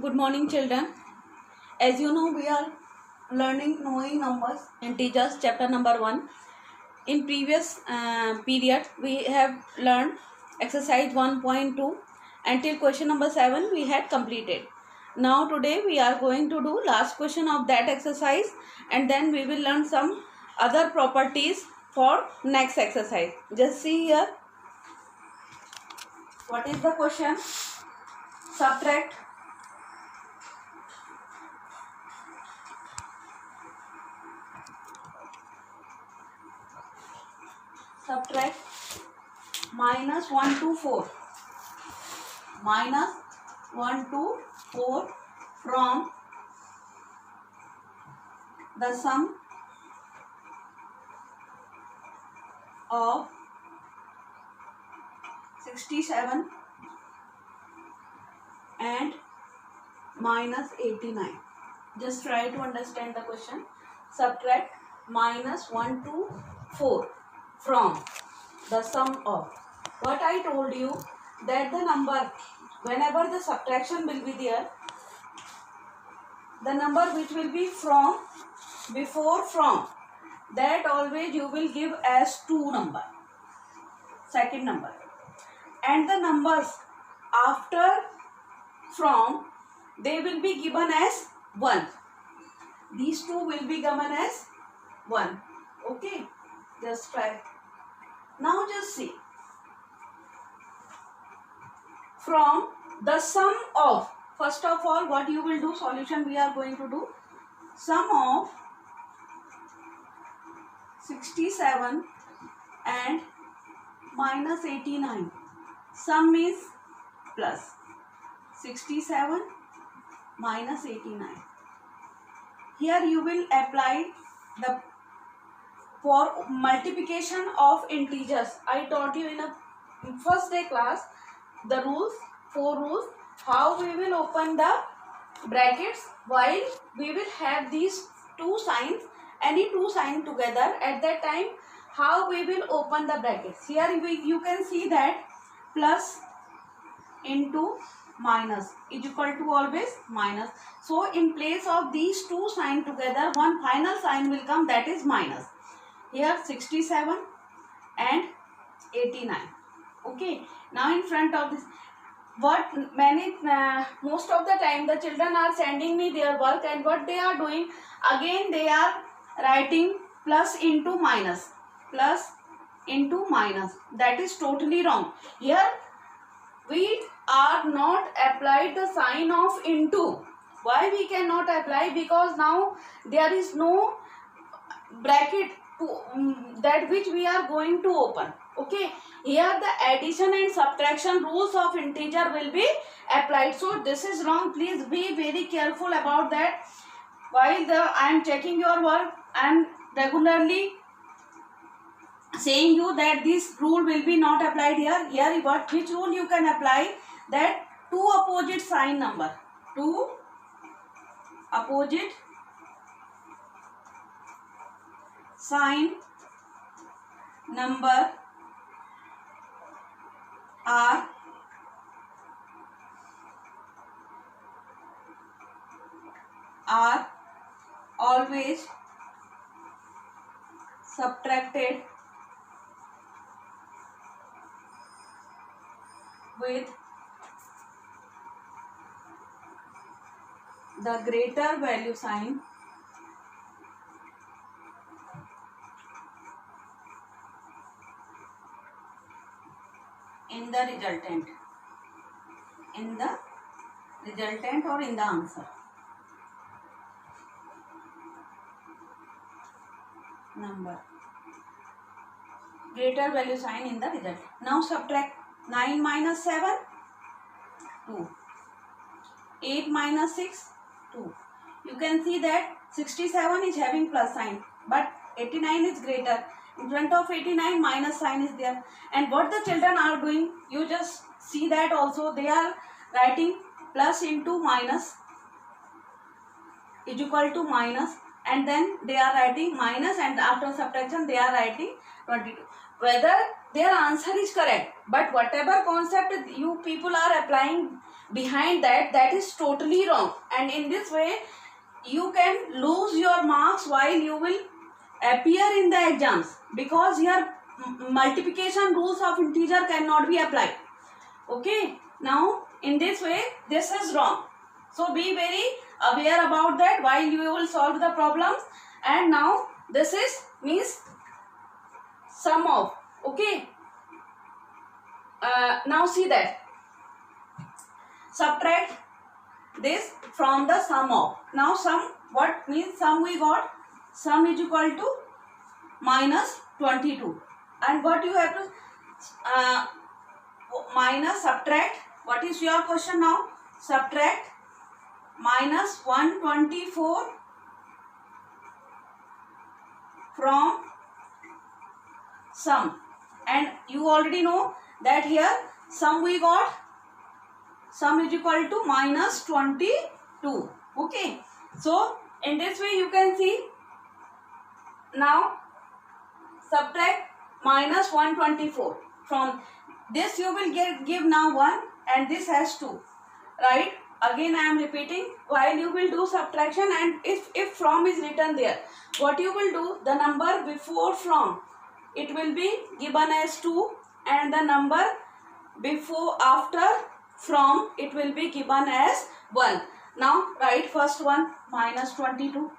Good morning, children. As you know, we are learning knowing numbers in teachers chapter number 1. In previous period, we have learned exercise 1.2 until question number 7 we had completed. Now today we are going to do last question of that exercise, and then we will learn some other properties for next exercise. Just see here. What is the question? Subtract minus 1 to 4 minus 1 to 4 from the sum of 67 and minus 89. Just try to understand the question. Subtract minus 1 to 4 from the sum of. What I told you, that the number, whenever the subtraction will be there, the number which will be from, before from, that always you will give as 2 number, second number, and the numbers after from, they will be given as 1. These two will be given as 1. Okay, just try. Now just see. From the sum of, first of all, what you will do, solution we are going to do, sum of 67 and minus 89. Sum is plus 67 minus 89. Here you will apply the, for multiplication of integers. I taught you in a first day class the rules, 4 rules, how we will open the brackets while we will have these two signs, any two signs together at that time, how we will open the brackets. Here you can see that plus into minus is equal to always minus. So in place of these two signs together, one final sign will come, that is minus. Here 67 and 89. Okay, now in front of this, what most of the time the children are sending me their work, and what they are doing, again they are writing plus into minus, plus into minus. That is totally wrong. Here we are not applied the sign of into. Why we cannot apply? Because now there is no bracket to that which we are going to open. Okay, here the addition and subtraction rules of integer will be applied. So this is wrong. Please be very careful about that. While I am checking your work, I am regularly saying you that this rule will be not applied here. Here what, which rule you can apply? That two opposite sign number, two opposite sign number are always subtracted with the greater value sign in the resultant, or in the answer. Number, greater value sign in the result. Now subtract 9 minus 7, 2. 8 minus 6, 2. You can see that 67 is having plus sign, but 89 is greater. In front of 89, minus sign is there. And what the children are doing, you just see that also, they are writing plus into minus is equal to minus, and then they are writing minus, and after subtraction they are writing 22. Whether their answer is correct, but whatever concept you people are applying behind that, that is totally wrong. And in this way you can lose your marks while you will appear in the exams, because here multiplication rules of integer cannot be applied. Okay, now in this way this is wrong. So be very aware about that while you will solve the problems. And now this is means sum of. Okay, now see that subtract this from the sum of. Now sum, what means sum we got? Sum is equal to minus 22. And what you have to minus subtract. What is your question now? Subtract minus 124 from sum. And you already know that here sum we got, sum is equal to minus 22. Okay, so in this way you can see. Now subtract minus 124 from this, you will give now 1 and this has 2, right? Again I am repeating, while you will do subtraction, and if from is written there, what you will do, the number before from it will be given as 2, and the number before after from it will be given as 1. Now write first one minus 22,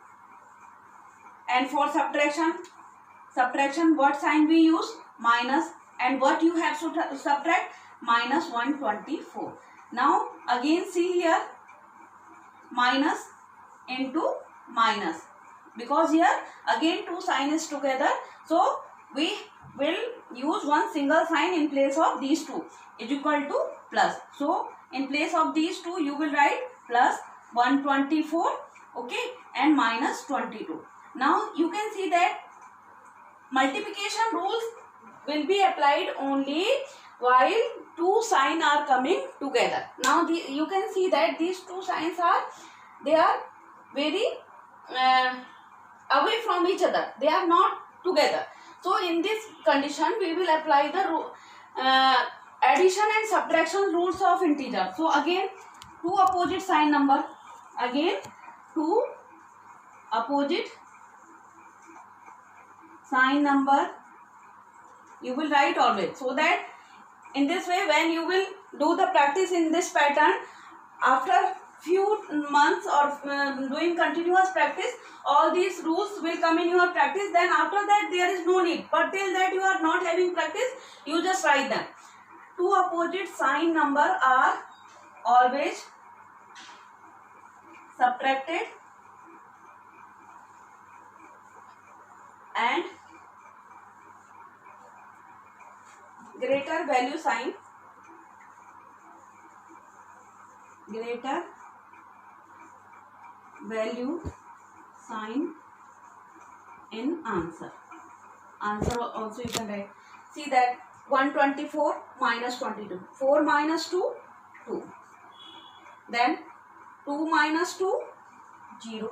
and for subtraction what sign we use? Minus. And what you have to subtract? Minus 124. Now again see here, minus into minus, because here again two sign is together, so we will use one single sign in place of these two, is equal to plus. So in place of these two you will write plus 124, okay, and minus 22. Now you can see that multiplication rules will be applied only while two signs are coming together. Now you can see that these two signs are, they are very away from each other, they are not together. So in this condition we will apply the addition and subtraction rules of integer. So again two opposite sign number, again two opposite sign number you will write always, so that in this way when you will do the practice in this pattern, after few months or doing continuous practice, all these rules will come in your practice. Then after that there is no need, but till that you are not having practice, you just write them. Two opposite sign number are always subtracted and greater value sign, greater value sign in answer. Answer also you can write. See that 124 minus 22. 4 minus 2, 2. Then 2 minus 2, 0.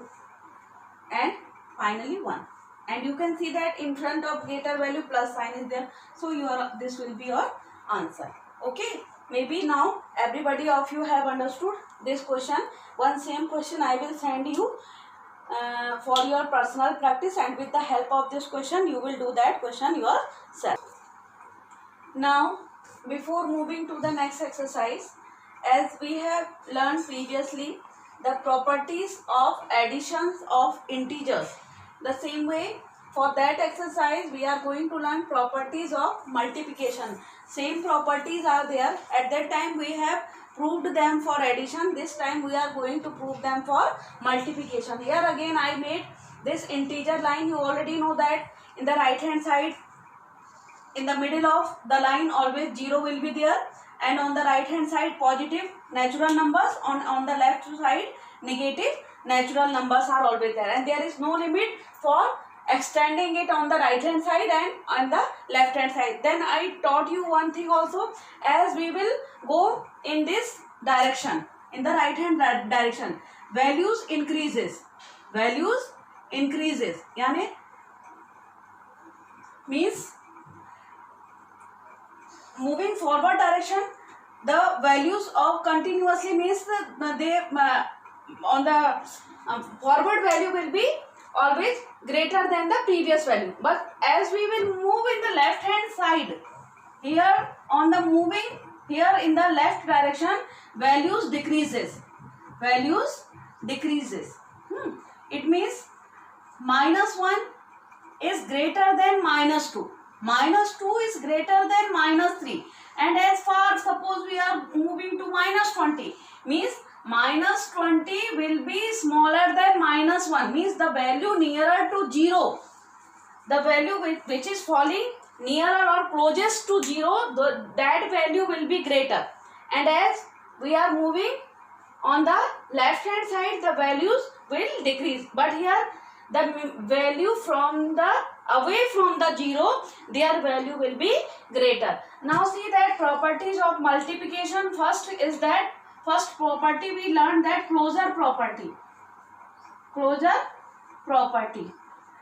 And finally 1. And you can see that in front of greater value plus sign is there. So this will be your answer. Okay. Maybe now everybody of you have understood this question. One same question I will send you for your personal practice, and with the help of this question you will do that question yourself. Now before moving to the next exercise, as we have learned previously the properties of additions of integers, the same way for that exercise we are going to learn properties of multiplication. Same properties are there. At that time we have proved them for addition. This time we are going to prove them for multiplication. Here again I made this integer line. You already know that in the right hand side, in the middle of the line always 0 will be there, and on the right hand side positive natural numbers, on the left side negative natural numbers are always there, and there is no limit for extending it on the right hand side and on the left hand side. Then I taught you one thing also, as we will go in this direction, in the right hand direction, values increases, yani means moving forward direction the values of continuously means they on the forward value will be always greater than the previous value, but as we will move in the left hand side, here on the moving here in the left direction, values decreases. It means -1 is greater than -2, -2 is greater than -3, and as far suppose we are moving to -20, means -20 will be smaller than -1, means the value nearer to 0, the value which is falling nearer or closest to 0, that value will be greater, and as we are moving on the left hand side, the values will decrease, but here the value from the away from the 0, their value will be greater. Now see that properties of multiplication. First is that first property we learned, that closure property.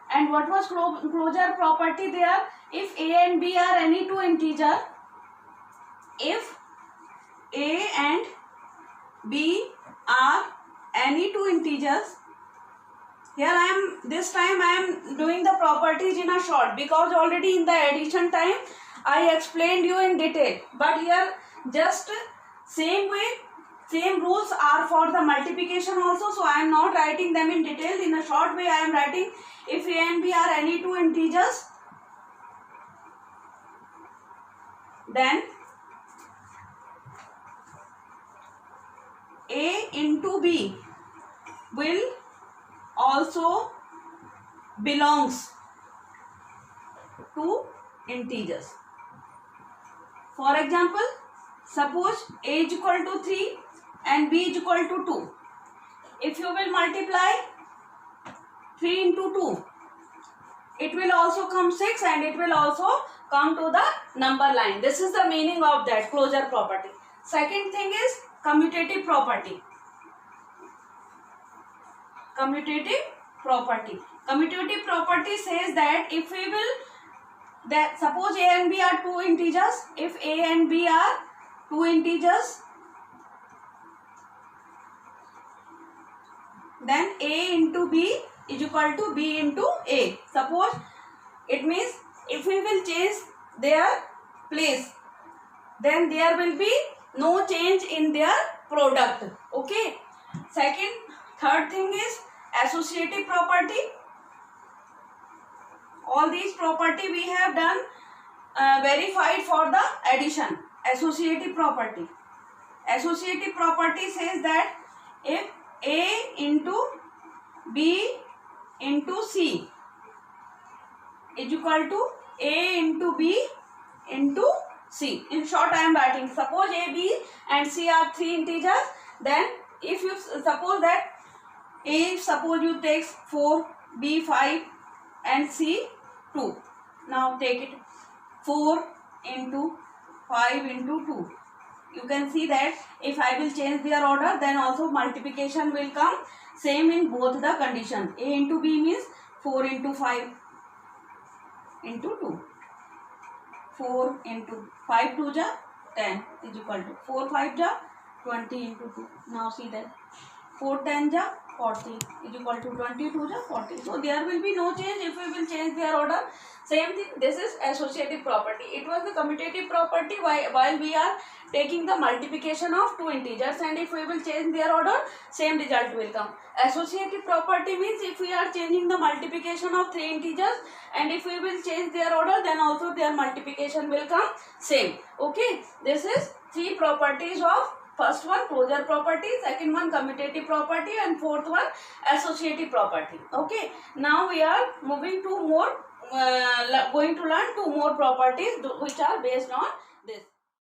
And what was closure property there? If A and B are any two integer, if A and B are any two integers, here this time I am doing the properties in a short, because already in the addition time I explained you in detail, but here just same way, same rules are for the multiplication also, so I am not writing them in detail. In a short way I am writing, if A and B are any two integers, then A into B will also belongs to integers. For example, suppose A is equal to 3 and B is equal to 2. If you will multiply 3 into 2, it will also come 6 and it will also come to the number line. This is the meaning of that closure property. Second thing is commutative property. Commutative property says that if we will, that suppose A and B are two integers, if A and B are two integers, then A into B is equal to B into A. Suppose it means if we will change their place, then there will be no change in their product. Okay. Third thing is associative property. All these property we have done verified for the addition. Associative property says that if A into B into C is equal to A into B into C. In short I am writing, suppose A, B and C are three integers, then if you suppose that A, suppose you take 4, B 5 and C 2. Now take it 4 into 5 into 2. You can see that if I will change their order, then also multiplication will come same in both the condition. A into B means 4 into 5 into 2. 4 into 5 2 ja 10 is equal to 4 5 ja 20 into 2. Now see that 4 10 ja 40 is equal to 22 ja 40. So there will be no change if we will change their order. Same thing, this is associative property. It was the commutative property while we are taking the multiplication of two integers, and if we will change their order, same result will come. Associative property means if we are changing the multiplication of three integers, and if we will change their order, then also their multiplication will come same. Okay, this is three properties of first one closure property, second one commutative property, and fourth one associative property. Okay, now we are moving to more going to learn two more properties which are based on this.